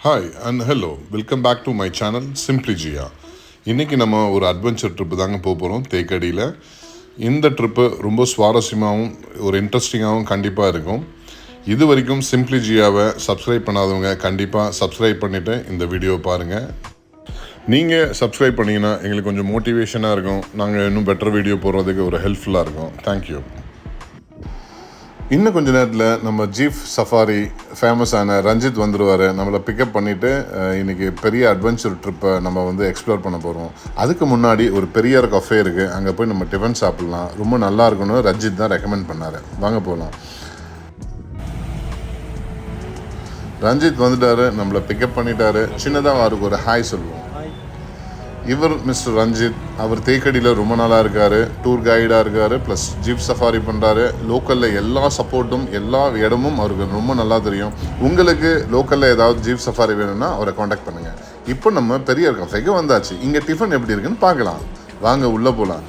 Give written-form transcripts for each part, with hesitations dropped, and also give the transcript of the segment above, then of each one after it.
Hi and hello welcome back to my channel simply Jiya. இன்றைக்கி நம்ம ஒரு அட்வென்ச்சர் ட்ரிப்பு தாங்க போக போகிறோம் தேக்கடியில். இந்த ட்ரிப்பு ரொம்ப சுவாரஸ்யமாகவும் ஒரு இன்ட்ரெஸ்டிங்காகவும் கண்டிப்பாக இருக்கும். இது வரைக்கும் சிம்ப்ளி ஜியாவை சப்ஸ்கிரைப் பண்ணாதவங்க கண்டிப்பாக சப்ஸ்கிரைப் பண்ணிவிட்டு இந்த வீடியோவை பாருங்கள். நீங்கள் சப்ஸ்கிரைப் பண்ணிங்கன்னா எங்களுக்கு கொஞ்சம் மோட்டிவேஷனாக இருக்கும். நாங்கள் இன்னும் பெட்டர் வீடியோ போடுறதுக்கு ஒரு ஹெல்ப்ஃபுல்லாக இருக்கும். தேங்க்யூ. இன்னும் கொஞ்சம் நேரத்தில் நம்ம ஜீப் சஃபாரி ஃபேமஸான ரஞ்சித் வந்துடுவார். நம்மளை பிக்கப் பண்ணிவிட்டு இன்றைக்கி பெரிய அட்வென்ச்சர் ட்ரிப்பை நம்ம வந்து எக்ஸ்ப்ளோர் பண்ண போகிறோம். அதுக்கு முன்னாடி ஒரு பெரியார் கஃபே இருக்குது, அங்கே போய் நம்ம டிஃபன் சாப்பிட்லாம். ரொம்ப நல்லா இருக்குன்னு ரஞ்சித் தான் ரெக்கமெண்ட் பண்ணார். வாங்க போகலாம். ரஞ்சித் வந்துட்டார், நம்மளை பிக்கப் பண்ணிட்டாரு. சின்னதாக அவருக்கு ஒரு ஹாய் சொல்லுவோம். இவர் மிஸ்டர் ரஞ்சித். அவர் தேக்கடியில் ரொம்ப நாளாக இருக்கார், டூர் கைடாக இருக்கார், ப்ளஸ் ஜீப் சஃபாரி பண்ணுறாரு. லோக்கலில் எல்லா சப்போர்ட்டும் எல்லா இடமும் அவருக்கு ரொம்ப நல்லா தெரியும். உங்களுக்கு லோக்கலில் ஏதாவது ஜீப் சஃபாரி வேணும்னா அவரை காண்டாக்ட் பண்ணுங்கள். இப்போ நம்ம பெரியார் கஃபேக்கு வந்தாச்சு. இங்கே டிஃபன் எப்படி இருக்குன்னு பார்க்கலாம். வாங்க உள்ளே போகலாம்.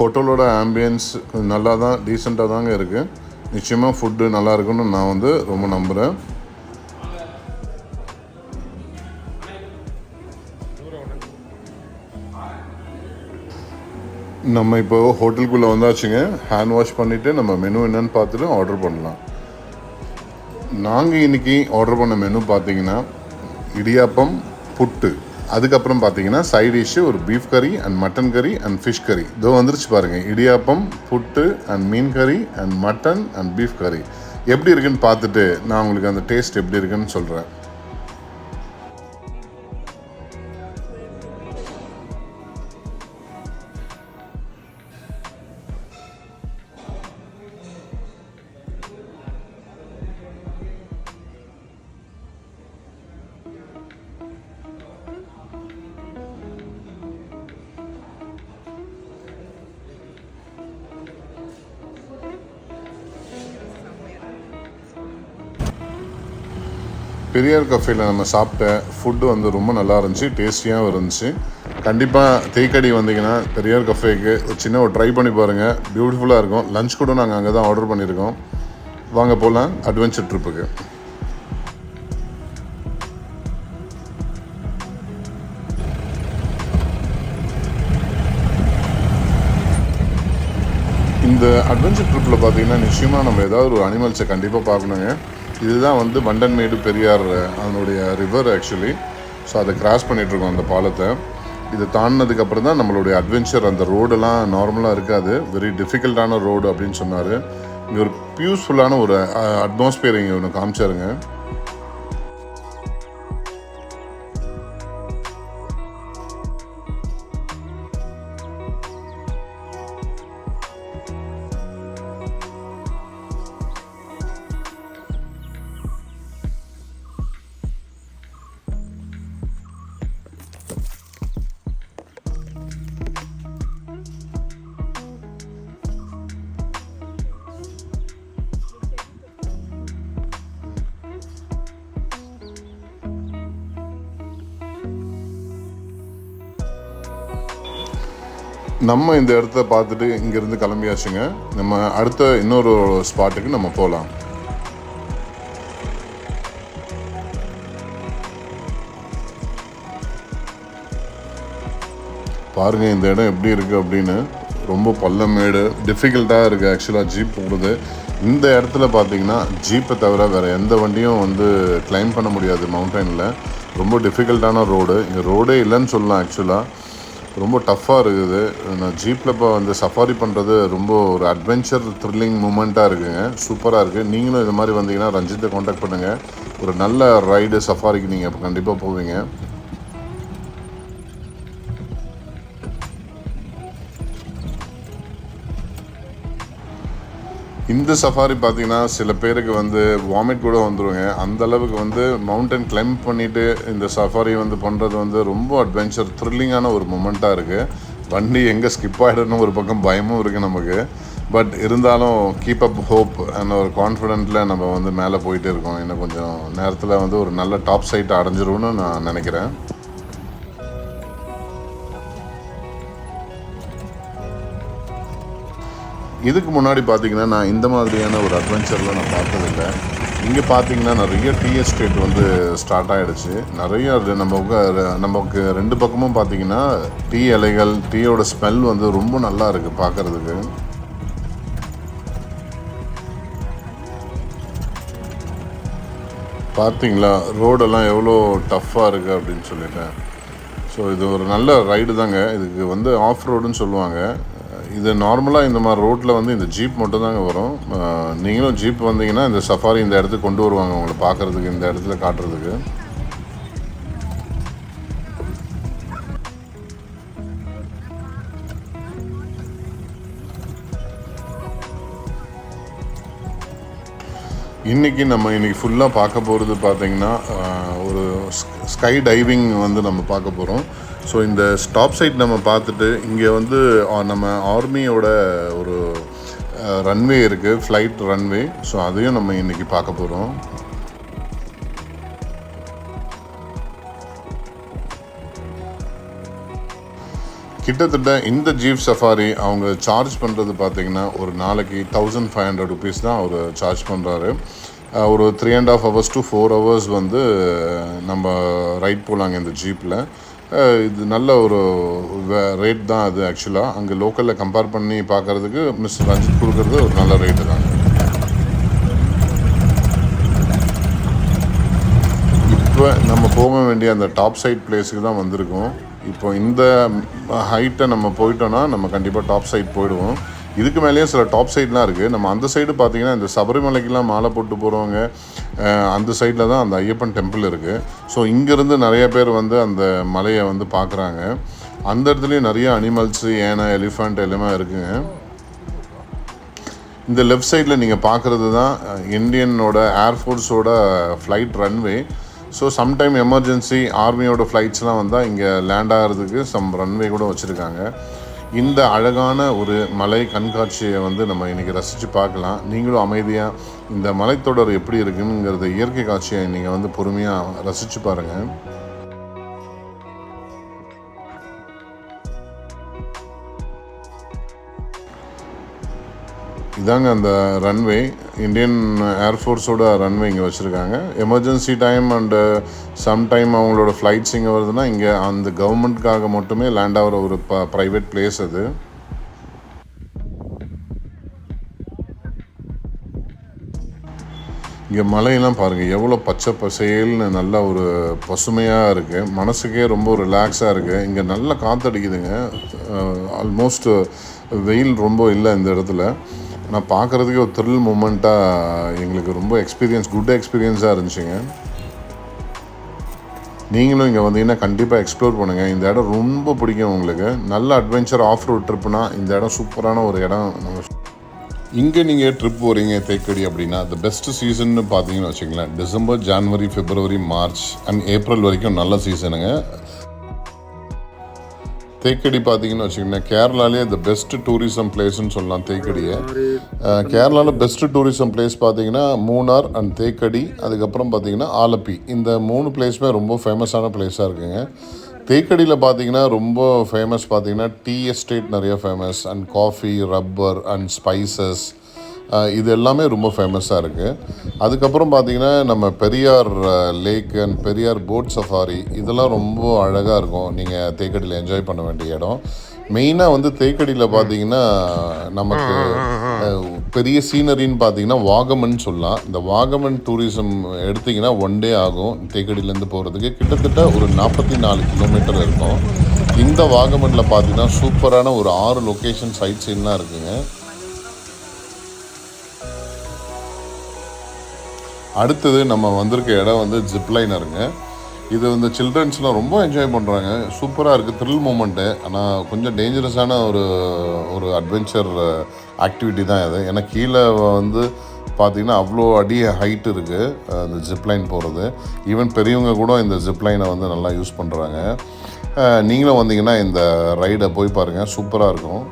ஹோட்டலோட ஆம்பியன்ஸ் நல்லா தான் டீசெண்டாக தாங்க இருக்குது. நிச்சயமாக ஃபுட்டு நல்லா இருக்குன்னு நான் வந்து ரொம்ப நம்புகிறேன். நம்ம இப்போ ஹோட்டலுக்குள்ளே வந்தாச்சுங்க. ஹேண்ட் வாஷ் பண்ணிவிட்டு நம்ம மெனு என்னன்னு பார்த்துட்டு ஆர்டர் பண்ணலாம். நாங்கள் இன்றைக்கி ஆர்டர் பண்ண மெனு பார்த்தீங்கன்னா இடியாப்பம், புட்டு, அதுக்கப்புறம் பார்த்தீங்கன்னா சைட் டிஷ்ஷு ஒரு பீஃப் கறி அண்ட் மட்டன் கறி அண்ட் ஃபிஷ் கறி. இதோ வந்துருச்சு பாருங்கள். இடியாப்பம், புட்டு அண்ட் மீன் கறி அண்ட் மட்டன் அண்ட் பீஃப் கறி எப்படி இருக்குன்னு பார்த்துட்டு நான் உங்களுக்கு அந்த டேஸ்ட் எப்படி இருக்குன்னு சொல்கிறேன். பெரியார் கஃபேயில் நம்ம சாப்பிட்ட ஃபுட்டு வந்து ரொம்ப நல்லா இருந்துச்சு, டேஸ்டியாகவும் இருந்துச்சு. கண்டிப்பாக தேக்கடி வந்தீங்கன்னா பெரியார் கஃபேக்கு ஒரு சின்ன ட்ரை பண்ணி பாருங்கள். பியூட்டிஃபுல்லாக இருக்கும். லஞ்ச் கூட நாங்கள் அங்கே தான் ஆர்டர் பண்ணியிருக்கோம். வாங்க போகலாம் அட்வென்ச்சர் ட்ரிப்புக்கு. இந்த அட்வென்ச்சர் ட்ரிப்பில் பார்த்தீங்கன்னா நிச்சயமாக நம்ம ஏதாவது ஒரு அனிமல்ஸை கண்டிப்பாக பார்க்கணுங்க. இதுதான் வந்து வண்டன்மேடு பெரியார் அதனுடைய ரிவர் ஆக்சுவலி. ஸோ அதை கிராஸ் பண்ணிகிட்ருக்கோம் அந்த பாலத்தை. இதை தாண்டினதுக்கப்புறம் தான் நம்மளுடைய அட்வென்ச்சர். அந்த ரோடெல்லாம் நார்மலாக இருக்காது, வெரி டிஃபிகல்ட்டான ரோடு அப்படின்னு சொன்னார். இங்கே ஒரு பீஸ்ஃபுல்லான ஒரு அட்மாஸ்பியர் இங்கே ஒன்று காமிச்சாருங்க. நம்ம இந்த இடத்த பார்த்துட்டு இங்கேருந்து கிளம்பியாச்சுங்க. நம்ம அடுத்த இன்னொரு ஸ்பாட்டுக்கு நம்ம போகலாம். பாருங்கள் இந்த இடம் எப்படி இருக்குது அப்படின்னு. ரொம்ப பள்ளமேடு, டிஃபிகல்ட்டாக இருக்குது ஆக்சுவலாக ஜீப் போகிறது. இந்த இடத்துல பார்த்தீங்கன்னா ஜீப்பை தவிர வேறு எந்த வண்டியும் வந்து கிளைம் பண்ண முடியாது மவுண்டனில். ரொம்ப டிஃபிகல்ட்டான ரோடு. இங்கே ரோடே இல்லைன்னு சொல்லலாம் ஆக்சுவலாக. ரொம்ப டஃப்பாக இருக்குது. நான் ஜீப்பில் இப்போ வந்து சஃபாரி பண்ணுறது ரொம்ப ஒரு அட்வென்ச்சர் த்ரில்லிங் மூமெண்ட்டாக இருக்குங்க. சூப்பராக இருக்குது. நீங்களும் இது மாதிரி வந்தீங்கன்னா ரஞ்சித்தை காண்டாக்ட் பண்ணுங்கள். ஒரு நல்ல ரைடு சஃபாரிக்கு நீங்கள் இப்போ கண்டிப்பாக போவீங்க. இந்த சஃபாரி பார்த்தீங்கன்னா சில பேருக்கு வந்து வாமிட் கூட வந்துடுங்க. அந்தளவுக்கு வந்து மவுண்டன் கிளைம் பண்ணிவிட்டு இந்த சஃபாரி வந்து பண்ணுறது வந்து ரொம்ப அட்வென்ச்சர் த்ரில்லிங்கான ஒரு மொமெண்ட்டாக இருக்குது. வண்டி எங்கே ஸ்கிப் ஆகிடணும் ஒரு பக்கம் பயமும் இருக்குது நமக்கு. பட் இருந்தாலும் கீப் அப் ஹோப் அண்ட் ஒரு கான்ஃபிடென்ட்டில் நம்ம வந்து மேலே போயிட்டு இருக்கோம். இன்னும் கொஞ்சம் நேரத்தில் வந்து ஒரு நல்ல டாப் சைட் அடைஞ்சிரும்னு நான் நினைக்கிறேன். இதுக்கு முன்னாடி பார்த்தீங்கன்னா நான் இந்த மாதிரியான ஒரு அட்வென்ச்சரில் நான் பார்த்ததில்லை. இங்கே பார்த்தீங்கன்னா நிறைய டீ எஸ்டேட் வந்து ஸ்டார்ட் ஆகிடுச்சு. நிறைய நமக்கு ரெண்டு பக்கமும் பார்த்தீங்கன்னா டீ இலைகள், டீயோட ஸ்மெல் வந்து ரொம்ப நல்லா இருக்குது பார்க்குறதுக்கு. பார்த்தீங்களா ரோடெல்லாம் எவ்வளோ டஃப்பாக இருக்குது அப்படின்னு சொல்லிட்டேன். ஸோ இது ஒரு நல்ல ரைடு தாங்க. இதுக்கு வந்து ஆஃப் ரோடுன்னு சொல்லுவாங்க. இது நார்மலாக இந்த மாதிரி ரோட்டில் வந்து இந்த ஜீப் மட்டும் தாங்க வரும். நீங்களும் ஜீப் வந்தீங்கன்னா இந்த சஃபாரி இந்த இடத்துக்கு கொண்டு வருவாங்க உங்களை பார்க்குறதுக்கு, இந்த இடத்துல காட்டுறதுக்கு. இன்றைக்கி ஃபுல்லாக பார்க்க போகிறது பார்த்திங்கன்னா ஒரு ஸ்கை டைவிங் வந்து நம்ம பார்க்க போகிறோம். ஸோ இந்த ஸ்டாப் சைட் நம்ம பார்த்துட்டு இங்கே வந்து நம்ம ஆர்மியோட ஒரு ரன்வே இருக்குது, ஃப்ளைட் ரன்வே. ஸோ அதையும் நம்ம இன்றைக்கி பார்க்க போகிறோம். கிட்டத்தட்ட இந்த ஜீப் சஃபாரி அவங்க சார்ஜ் பண்ணுறது பார்த்திங்கன்னா ஒரு நாளைக்கு 1500 ருபீஸ் தான் அவர் சார்ஜ் பண்ணுறாரு. ஒரு 3.5 hours to 4 hours வந்து நம்ம ரைட் போகலாங்க இந்த ஜீப்பில். இது நல்ல ஒரு ரேட் தான் அது. ஆக்சுவலாக அங்கே லோக்கலில் கம்பேர் பண்ணி பார்க்குறதுக்கு மிஸ்டர் ரஞ்சித் கொடுக்குறது ஒரு நல்ல ரேட்டு தாங்க. இப்போ நம்ம போக வேண்டிய அந்த டாப் சைட் பிளேஸுக்கு தான் வந்திருக்கோம். இப்போ இந்த ஹைட்டை நம்ம போயிட்டோன்னா நம்ம கண்டிப்பாக டாப் சைட் போயிடுவோம். இதுக்கு மேலேயே சில டாப் சைட்லாம் இருக்குது. நம்ம அந்த சைடு பார்த்திங்கன்னா இந்த சபரிமலைக்கெலாம் மாலை போட்டு போகிறவங்க அந்த சைடில் தான் அந்த ஐயப்பன் டெம்பிள் இருக்குது. ஸோ இங்கேருந்து நிறைய பேர் வந்து அந்த மலையை வந்து பார்க்குறாங்க. அந்த இடத்துலையும் நிறைய அனிமல்ஸு, ஏனை, எலிஃபண்ட் எல்லாமே இருக்குங்க. இந்த லெஃப்ட் சைடில் நீங்கள் பார்க்குறது தான் இந்தியனோட ஏர்ஃபோர்ஸோட flight runway. So sometime emergency ஆர்மியோட ஃப்ளைட்ஸ்லாம் வந்தால் இங்கே லேண்ட் ஆகிறதுக்கு ரன்வே கூட வச்சுருக்காங்க. இந்த அழகான ஒரு மலை கண்காட்சியை வந்து நம்ம இன்றைக்கி ரசித்து பார்க்கலாம். நீங்களும் அமைதியாக இந்த மலைத்தொடர் எப்படி இருக்குங்கிறத இயற்கை காட்சியை நீங்கள் வந்து பொறுமையாக ரசித்து பாருங்கள். இதாங்க அந்த ரன்வே, இந்தியன் ஏர்ஃபோர்ஸோட ரன்வே இங்கே வச்சுருக்காங்க. எமர்ஜென்சி டைம் அண்டு சம்டைம் அவங்களோட ஃப்ளைட்ஸ் இங்கே வருதுன்னா இங்கே அந்த கவர்மெண்ட்காக மட்டுமே லேண்ட் ஆகிற ஒரு ப்ரைவேட் பிளேஸ் அது. இங்கே மலையெல்லாம் பாருங்கள் எவ்வளோ பச்சை பசேல்னு நல்ல ஒரு பசுமையாக இருக்குது. மனசுக்கே ரொம்ப ரிலாக்ஸாக இருக்குது. இங்கே நல்லா காற்றடிக்குதுங்க. ஆல்மோஸ்ட் வெயில் ரொம்ப இல்லை இந்த இடத்துல. ஆனால் பார்க்குறதுக்கே ஒரு த்ரில் மூமெண்ட்டாக எங்களுக்கு ரொம்ப குட் எக்ஸ்பீரியன்ஸாக இருந்துச்சுங்க. நீங்களும் இங்கே வந்தீங்கன்னா கண்டிப்பாக எக்ஸ்ப்ளோர் பண்ணுங்கள். இந்த இடம் ரொம்ப பிடிக்கும் உங்களுக்கு. நல்ல அட்வென்ச்சர் ஆஃப் ரோட் ட்ரிப்புனா இந்த இடம் சூப்பரான ஒரு இடம். இங்கே நீங்கள் ட்ரிப் போகிறீங்க தேக்கடி அப்படின்னா த பெஸ்ட்டு சீசன்னு பார்த்தீங்கன்னு வச்சுங்களேன், December, January, February, March and April வரைக்கும் நல்ல சீசனுங்க. தேக்கடி பார்த்தீங்கன்னு வச்சுக்கோங்க, கேரளாலே த பெஸ்ட்டு டூரிசம் பிளேஸ்ன்னு சொல்லலாம் தேக்கடியை. கேரளாவில் பெஸ்ட்டு டூரிசம் பிளேஸ் பார்த்தீங்கன்னா மூணார் அண்ட் தேக்கடி, அதுக்கப்புறம் பார்த்தீங்கன்னா ஆலப்பி. இந்த 3 பிளேஸுமே ரொம்ப ஃபேமஸான பிளேஸாக இருக்குங்க. தேக்கடியில் பார்த்தீங்கன்னா ரொம்ப ஃபேமஸ் பார்த்தீங்கன்னா டீ எஸ்டேட் நிறைய famous and coffee, rubber and spices இது எல்லாமே ரொம்ப ஃபேமஸாக இருக்குது. அதுக்கப்புறம் பார்த்திங்கன்னா நம்ம Periyar lake and Periyar boat safari இதெல்லாம் ரொம்ப அழகாக இருக்கும். நீங்கள் தேக்கடியில் என்ஜாய் பண்ண வேண்டிய இடம். மெயினாக வந்து தேக்கடியில் பார்த்திங்கன்னா நமக்கு பெரிய சீனரின்னு பார்த்திங்கன்னா வாகமன் சொல்லலாம். இந்த வாகமன் டூரிசம் எடுத்திங்கன்னா 1 day ஆகும் தேக்கடியிலேருந்து போகிறதுக்கு. கிட்டத்தட்ட ஒரு 44 கிலோமீட்டர் இருக்கும். இந்த வாகமனில் பார்த்திங்கன்னா சூப்பரான ஒரு 6 லொக்கேஷன் சைட் சீன்லாம் இருக்குங்க. அடுத்தது நம்ம வந்திருக்க இடம் வந்து ஜிப்லைனருங்க. இது வந்து சில்ட்ரன்ஸ்லாம் ரொம்ப என்ஜாய் பண்ணுறாங்க. சூப்பராக இருக்குது, த்ரில் மூமெண்ட்டு. ஆனால் கொஞ்சம் டேஞ்சரஸான ஒரு அட்வென்ச்சர் ஆக்டிவிட்டி தான் இது. ஏன்னா கீழே வந்து பார்த்திங்கன்னா அவ்வளோ அடி ஹைட் இருக்குது இந்த ஜிப்லைன் போகிறது. ஈவன் பெரியவங்க கூட இந்த ஜிப்லைனை வந்து நல்லா யூஸ் பண்ணுறாங்க. நீங்களும் வந்தீங்கன்னா இந்த ரைடை போய் பாருங்கள், சூப்பராக இருக்கும்.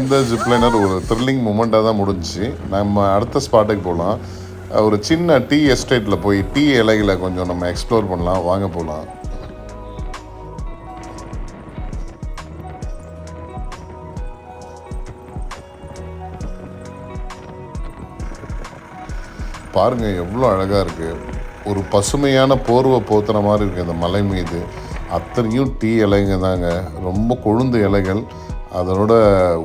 இந்த ஜிப்லைனர் ஒரு த்ரில்லிங் மூமெண்ட்டாக தான் முடிஞ்சிச்சு. நம்ம அடுத்த ஸ்பாட்டுக்கு போகலாம். ஒரு சின்ன டீ எஸ்டேட்டில் போய் டீ இலைகளை கொஞ்சம் நம்ம எக்ஸ்ப்ளோர் பண்ணலாம். வாங்க போகலாம். பாருங்கள் எவ்வளோ அழகாக இருக்குது. ஒரு பசுமையான போர்வை போத்துற மாதிரி இருக்குது இந்த மலை மீது. அத்தனையும் டீ இலைங்க தாங்க, ரொம்ப கொழுந்து இலைகள். அதனோட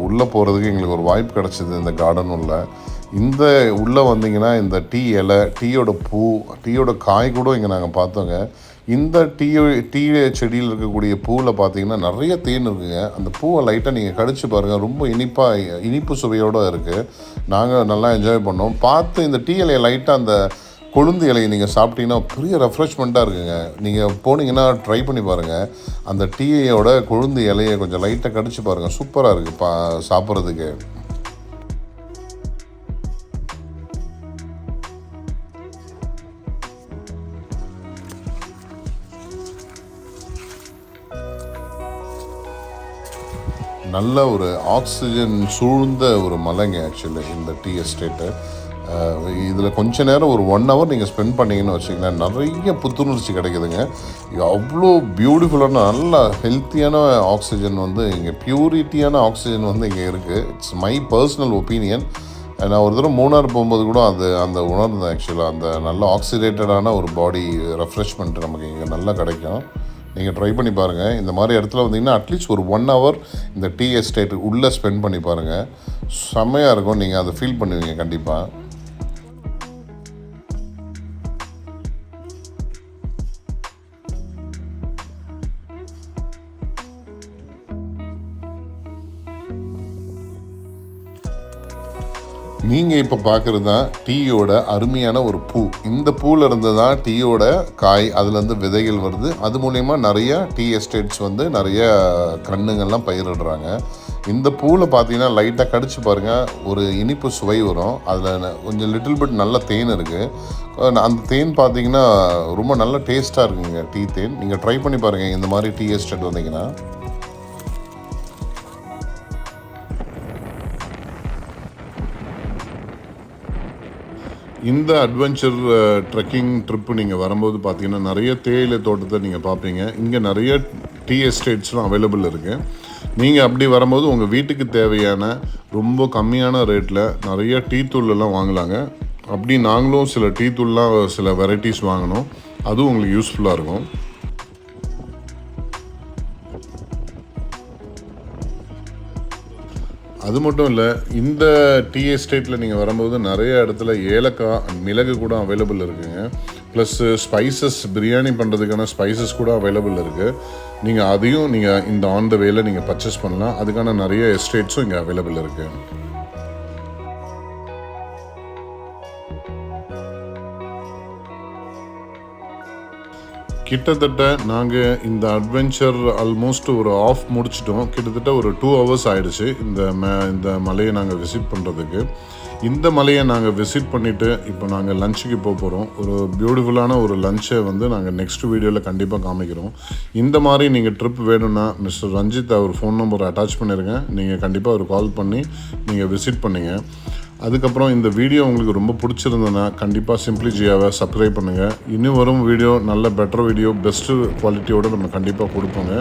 உள்ளே போகிறதுக்கு எங்களுக்கு ஒரு வாய்ப்பு கிடச்சிது இந்த கார்டன் உள்ள. இந்த உள்ளே வந்தீங்கன்னா இந்த டீ இலை, டீயோட பூ, டீயோட காய் கூட இங்கே நாங்கள் பார்த்தோங்க. இந்த டீ செடியில் இருக்கக்கூடிய பூவில் பார்த்தீங்கன்னா நிறைய தேன் இருக்குங்க. அந்த பூவை லைட்டாக நீங்கள் கடிச்சு பாருங்கள், ரொம்ப இனிப்பு சுவையோடு இருக்குது. நாங்கள் நல்லா என்ஜாய் பண்ணோம். பார்த்து இந்த டீ இலையை லைட்டாக அந்த கொழுந்து இலையை நீங்கள் சாப்பிட்டீங்கன்னா பெரிய ரெஃப்ரெஷ்மெண்ட்டாக இருக்குங்க. நீங்கள் போனீங்கன்னா ட்ரை பண்ணி பாருங்கள். அந்த டீயோட கொழுந்து இலையை கொஞ்சம் லைட்டாக கடிச்சு பாருங்கள், சூப்பராக இருக்குது சாப்பிட்றதுக்கு. நல்ல ஒரு ஆக்சிஜன் சூழ்ந்த ஒரு மலைங்க ஆக்சுவலி இந்த டீ எஸ்டேட்டு. இதில் கொஞ்ச நேரம் ஒரு 1 hour நீங்கள் ஸ்பெண்ட் பண்ணிங்கன்னு வச்சிங்கன்னா நிறைய புத்துணர்ச்சி கிடைக்குதுங்க. அவ்வளோ பியூட்டிஃபுல்லான நல்ல ஹெல்த்தியான ஆக்சிஜன் வந்து இங்கே, பியூரிட்டியான ஆக்சிஜன் வந்து இங்கே இருக்குது. It's my personal opinion. நான் ஒரு தடவை மூணார் போகும்போது கூட அந்த உணர்ந்தேன் ஆக்சுவலாக. அந்த நல்ல ஆக்சிடேட்டடான ஒரு பாடி ரெஃப்ரெஷ்மெண்ட் நமக்கு இங்கே நல்லா கிடைக்கும். நீங்கள் ட்ரை பண்ணி பாருங்கள். இந்த மாதிரி இடத்துல வந்தீங்கன்னா அட்லீஸ்ட் ஒரு 1 hour இந்த டீ எஸ்டேட்டு உள்ளே ஸ்பெண்ட் பண்ணி பாருங்கள். செம்மையாக இருக்கும், நீங்கள் அதை ஃபீல் பண்ணுவீங்க கண்டிப்பாக. நீங்கள் இப்போ பார்க்குறது தான் டீயோட அருமையான ஒரு பூ. இந்த பூவில் இருந்து தான் டீயோட காய், அதுலேருந்து விதைகள் வருது. அது மூலயமா நிறைய டீ எஸ்டேட்ஸ் வந்து நிறைய கண்ணுங்கள்லாம் பயிரிடுறாங்க. இந்த பூவில் பார்த்தீங்கன்னா லைட்டாக கடிச்சு பாருங்கள், ஒரு இனிப்பு சுவை வரும். அதில் கொஞ்சம் லிட்டில் பிட் நல்ல தேன் இருக்குது. அந்த தேன் பார்த்தீங்கன்னா ரொம்ப நல்ல டேஸ்ட்டாக இருக்குங்க டீ தேன். நீங்கள் ட்ரை பண்ணி பாருங்கள் இந்த மாதிரி டீ எஸ்டேட் வந்தீங்கன்னா. இந்த அட்வென்ச்சர் ட்ரெக்கிங் ட்ரிப்பு நீங்கள் வரும்போது பார்த்தீங்கன்னா நிறைய தேயிலை தோட்டத்தை நீங்கள் பார்ப்பீங்க. இங்கே நிறைய டீ எஸ்டேட்ஸ்லாம் அவைலபிள் இருக்குது. நீங்கள் அப்படி வரும்போது உங்கள் வீட்டுக்கு தேவையான ரொம்ப கம்மியான ரேட்டில் நிறைய டீ தூள்லாம் வாங்கலாங்க. அப்படி நாங்களும் சில டீ தூள்லாம் சில வெரைட்டிஸ் வாங்கினோம். அதுவும் உங்களுக்கு யூஸ்ஃபுல்லாக இருக்கும். அது மட்டும் இல்லை, இந்த டீ எஸ்டேட்டில் நீங்கள் வரும்போது நிறைய இடத்துல ஏலக்காய், மிளகு கூட அவைலபிள் இருக்குங்க. ப்ளஸ்ஸு ஸ்பைசஸ், பிரியாணி பண்ணுறதுக்கான ஸ்பைசஸ் கூட அவைலபிள் இருக்குது. நீங்கள் அதையும் நீங்கள் இந்த ஆன் த வேல நீங்கள் பர்ச்சேஸ் பண்ணலாம். அதுக்கான நிறைய எஸ்டேட்ஸும் இங்கே அவைலபிள் இருக்குது. கிட்டத்தட்ட நாங்கள் இந்த அட்வென்ச்சர் ஆல்மோஸ்ட் ஒரு ஆஃப் முடிச்சிட்டோம். கிட்டத்தட்ட ஒரு 2 hours ஆகிடுச்சு இந்த மலையை நாங்கள் விசிட் பண்ணுறதுக்கு. இந்த மலையை நாங்கள் விசிட் பண்ணிவிட்டு இப்போ நாங்கள் லஞ்சுக்கு போகிறோம். ஒரு பியூட்டிஃபுல்லான ஒரு லஞ்சை வந்து நாங்கள் நெக்ஸ்ட் வீடியோவில் கண்டிப்பாக காமிக்கிறோம். இந்த மாதிரி நீங்கள் ட்ரிப் வேணும்னா மிஸ்டர் ரஞ்சித் அவர் ஃபோன் நம்பர் அட்டாச் பண்ணிடுங்க. நீங்கள் கண்டிப்பாக ஒரு கால் பண்ணி நீங்கள் விசிட் பண்ணுங்க. அதுக்கப்புறம் இந்த வீடியோ உங்களுக்கு ரொம்ப பிடிச்சிருந்ததுன்னா கண்டிப்பாக சிம்பிளி ஜியாவை சப்ஸ்கிரைப் பண்ணுங்கள். இன்னும் வரும் வீடியோ நல்ல பெட்டர் வீடியோ, பெஸ்ட்டு குவாலிட்டியோடு நம்ம கண்டிப்பாக கொடுப்போங்க.